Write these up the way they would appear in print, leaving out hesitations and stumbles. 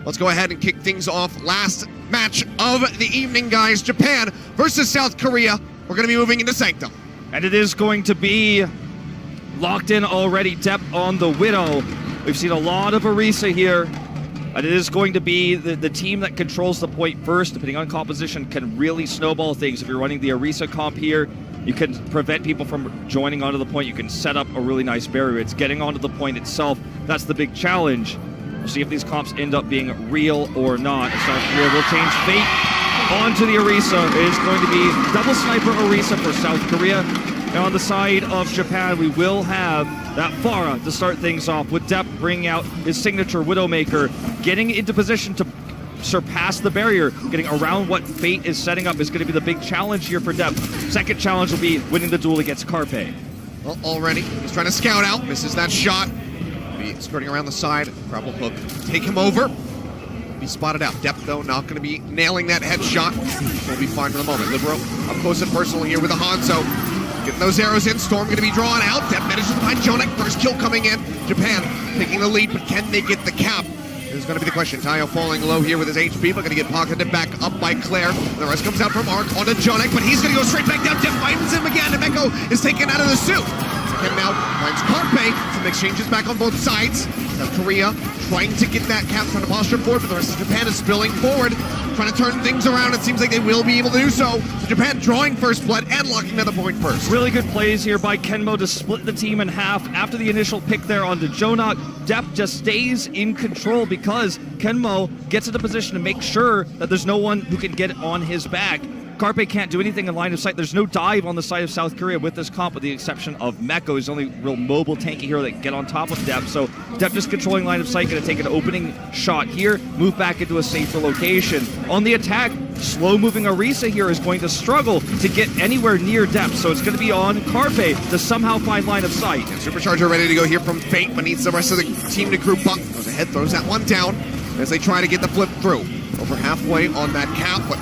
Let's go ahead and kick things off. Last match of the evening, guys. Japan versus South Korea. We're going to be moving into Sanctum. And it is going to be locked in already. Depth on the Widow. We've seen a lot of Orisa here. And it is going to be the team that controls the point first, depending on composition, can really snowball things. If you're running the Orisa comp here, you can prevent people from joining onto the point. You can set up a really nice barrier. It's getting onto the point itself. That's the big challenge. We'll see if these comps end up being real or not. South Korea will change fate onto the Orisa. It is going to be double sniper Orisa for South Korea. And on the side of Japan, we will have that Pharah to start things off, with Depp bringing out his signature Widowmaker, getting into position to surpass the barrier. Getting around what Fate is setting up is going to be the big challenge here for Depp. Second challenge will be winning the duel against Carpe. Well, already, he's trying to scout out, misses that shot. Be skirting around the side, grapple hook, take him over. Be spotted out. Depp, though, not going to be nailing that headshot. Will be fine for the moment. Libero up close and personal here with a Hanzo. Getting those arrows in. Storm going to be drawn out. Depp manages to find Jonek. First kill coming in. Japan taking the lead, but can they get the cap? This is going to be the question. Tayo falling low here with his HP, but going to get pocketed back up by Claire. The rest comes out from Arc onto Jonek, but he's going to go straight back down. Depp finds him again, and Meko is taken out of the suit. And now finds Carpe. Some exchanges back on both sides. South Korea trying to get that cap, trying to posture forward, but the rest of Japan is spilling forward, trying to turn things around. It seems like they will be able to do so. So Japan drawing first blood and locking another point first. Really good plays here by Kenmo to split the team in half. After the initial pick there onto Jonok, Depp just stays in control because Kenmo gets into position to make sure that there's no one who can get on his back. Carpe can't do anything in line of sight. There's no dive on the side of South Korea with this comp, with the exception of Meko, who's the only real mobile tanky hero that can get on top of Depp. So Depp just controlling line of sight, going to take an opening shot here, move back into a safer location. On the attack, slow-moving Orisa here is going to struggle to get anywhere near Depp, so it's going to be on Carpe to somehow find line of sight. And Supercharger ready to go here from Fate, but needs the rest of the team to group up. Goes ahead, throws that one down as they try to get the flip through. Over halfway on that cap, but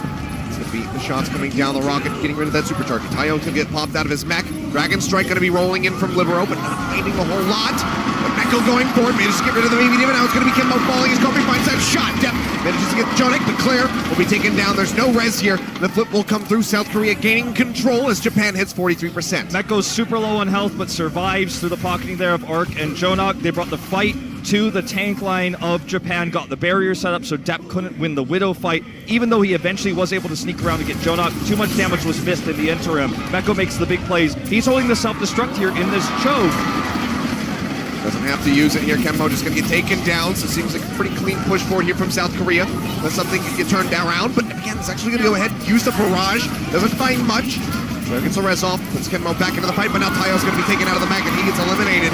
the shots coming down the rocket, getting rid of that supercharger. Tayo can get popped out of his mech. Dragon Strike going to be rolling in from Libero, but not finding a whole lot. But Meko going forward, manages to get rid of the baby demon. Now it's going to be Kenmo falling as Kobe finds that shot. Depp manages to get Jonek, but Claire will be taken down. There's no res here. The flip will come through. South Korea gaining control as Japan hits 43%. Meko's super low on health, but survives through the pocketing there of Arc and Jonok. They brought the fight to the tank line of Japan, got the barrier set up so Depp couldn't win the Widow fight, even though he eventually was able to sneak around to get Jonok. Too much damage was missed in the interim. Meko makes the big plays. He's holding the self-destruct here in this choke. Doesn't have to use it here. Kenmo just going to get taken down, so it seems like a pretty clean push forward here from South Korea. That's something that can get turned around, but again, it's actually going to go ahead and use the barrage. Doesn't find much. So gets the res off, puts Kenmo back into the fight, but now Tayo's going to be taken out of the mag and he gets eliminated.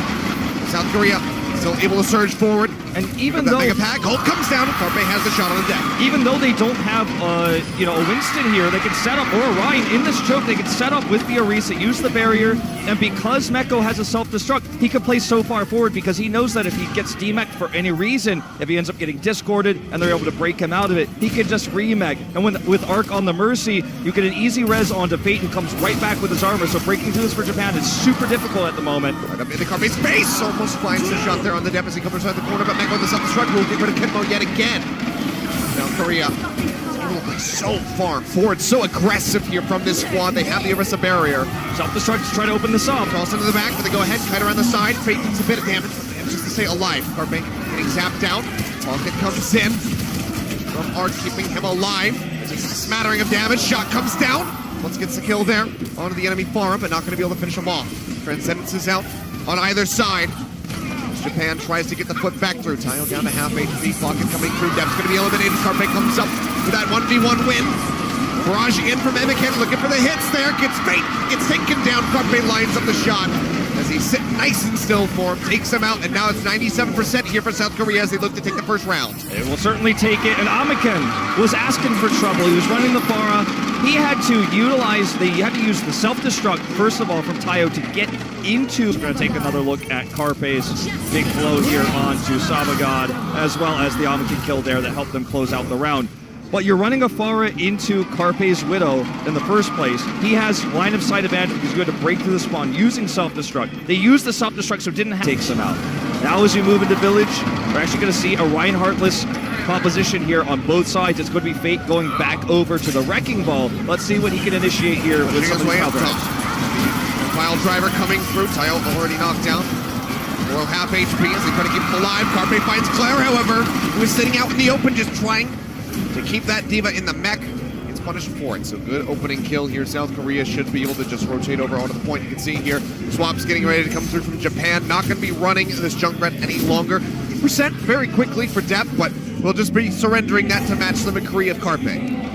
South Korea still able to surge forward. And even though Mega Pack, Holt comes down, Carpe has the shot on the deck. Even though they don't have a Winston here, they can set up, or a Ryan in this choke, they can set up with the Orisa, use the barrier, and because Meko has a self-destruct, he can play so far forward because he knows that if he gets demech for any reason, if he ends up getting discorded and they're able to break him out of it, he can just remech. And with Arc on the Mercy, you get an easy res onto Fate, who comes right back with his armor, so breaking through this for Japan is super difficult at the moment. Right up in the Carpe's face, almost finds the shot there on the depth as he comes inside the corner, but Meko with the self-destruct will get rid of Kenmo yet again. South Korea so far forward, so aggressive here from this squad. They have the Orisa barrier. Self-destruct to try to open this up. Toss into the back, but they go ahead, kite around the side. Fate takes a bit of damage, but manages to stay alive. Carpe getting zapped out. Pocket comes in from Arc, keeping him alive. There's a smattering of damage. Shot comes down. Once gets the kill there onto the enemy farm, but not going to be able to finish him off. Transcendence is out on either side. Japan tries to get the foot back through. Tayo down to half HP. Pocket coming through. Depp's going to be eliminated. Carpe comes up with that 1v1 win. Barrage in from Emiken, looking for the hits there. Gets Fate, gets taken down. Carpe lines up the shot as he's sitting nice and still for him. Takes him out, and now it's 97% here for South Korea as they look to take the first round. They will certainly take it, and Amiken was asking for trouble. He was running the Pharah. He had to use the self-destruct, first of all, from Tayo to get into. We're going to take another look at Carpe's big blow here onto Sabagad, as well as the Amiken kill there that helped them close out the round. But you're running a Pharah into Carpe's Widow in the first place. He has line of sight advantage because you had to break through the spawn using self-destruct. They used the self-destruct, so it didn't takes them out. Now as we move into Village, we're actually going to see a Ryan Heartless composition here on both sides. It's going to be Fate going back over to the Wrecking Ball. Let's see what he can initiate here with some of these up cover. top. The Pile Driver coming through. Tayo already knocked down. Below half HP as they try to keep him alive. Carpe finds Claire, however, who is sitting out in the open, just trying to keep that Diva in the mech. It's punished for it. So good opening kill here. South Korea should be able to just rotate over onto the point. You can see here, Swap's getting ready to come through from Japan. Not going to be running this Junkrat any longer. Percent very quickly for depth, but we'll just be surrendering that to match the McCree of Carpe.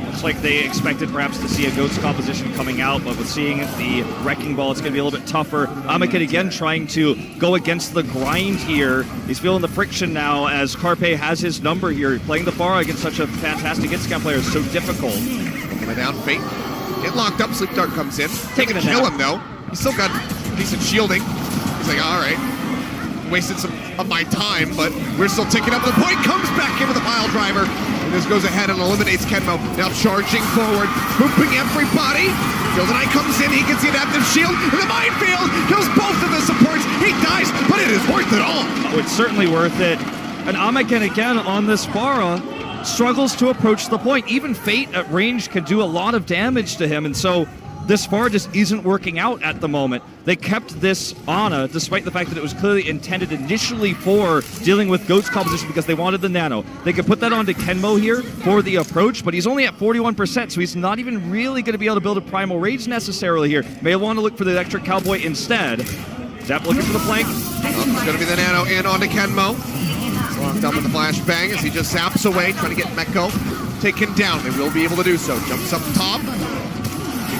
Looks like they expected perhaps to see a Ghost composition coming out, but with seeing the Wrecking Ball, it's going to be a little bit tougher. Amakin again trying to go against the grind here. He's feeling the friction now as Carpe has his number here. Playing the Pharah against such a fantastic hit-scan player is so difficult. Taking it down, Fate. Get locked up, Sleep Dart comes in. Taking a kill nap. him though. He's still got decent shielding. He's like, all right. Wasted some of my time, but we're still ticking up. The point comes back in with the Pile Driver. And this goes ahead and eliminates Kenmo. Now charging forward, booping everybody. Golden Eye comes in, he gets the adaptive shield, and the minefield kills both of the supports. He dies, but it is worth it all. Oh, it's certainly worth it. And Amakin again on this Pharah struggles to approach the point. Even Fate at range can do a lot of damage to him, and so this Pharah just isn't working out at the moment. They kept this Ana, despite the fact that it was clearly intended initially for dealing with Goat's composition because they wanted the Nano. They could put that onto Kenmo here for the approach, but he's only at 41%, so he's not even really going to be able to build a Primal Rage necessarily here. May want to look for the Electric Cowboy instead. Zap looking for the flank. Oh, it's going to be the Nano in onto Kenmo. He's locked up with the flashbang as he just zaps away, trying to get Mekko taken down. They will be able to do so. Jumps up top.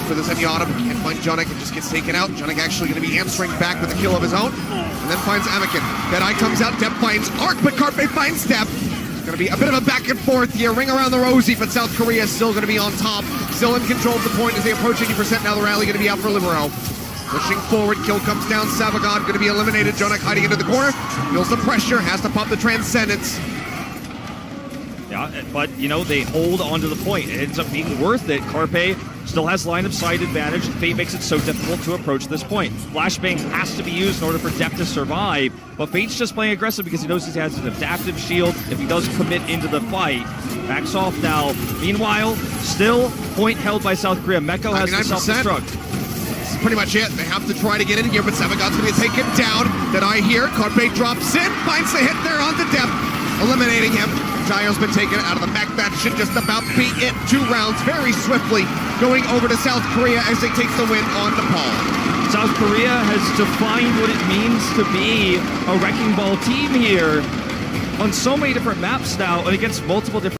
For the Zenyatta, but can't find Jonik and just gets taken out. Jonik actually going to be answering back with a kill of his own. And then finds Amakin. Deadeye comes out, Depp finds Arc, but Carpe finds Depp. It's going to be a bit of a back and forth here. Ring around the rosy, but South Korea is still going to be on top. Still in control of the point as they approach 80%. Now the rally going to be out for Libero. Pushing forward, kill comes down. Savagod going to be eliminated. Jonik hiding into the corner. Feels the pressure, has to pop the Transcendence. Yeah, but, you know, they hold onto the point. It ends up being worth it. Carpe still has line of sight advantage. Fate makes it so difficult to approach this point. Flashbang has to be used in order for Depp to survive, but Fate's just playing aggressive because he knows he has an adaptive shield if he does commit into the fight. Backs off now. Meanwhile, still point held by South Korea. Mekko has to self-destruct. This is pretty much it. They have to try to get in here, but Savagod's going to be taken down. That I hear. Carpe drops in, finds the hit there on the Depp, eliminating him. Tayo's been taken out of the mech. That should just about be it. 2 rounds very swiftly going over to South Korea as they take the win on Nepal. South Korea has defined what it means to be a Wrecking Ball team here on so many different maps now and against multiple different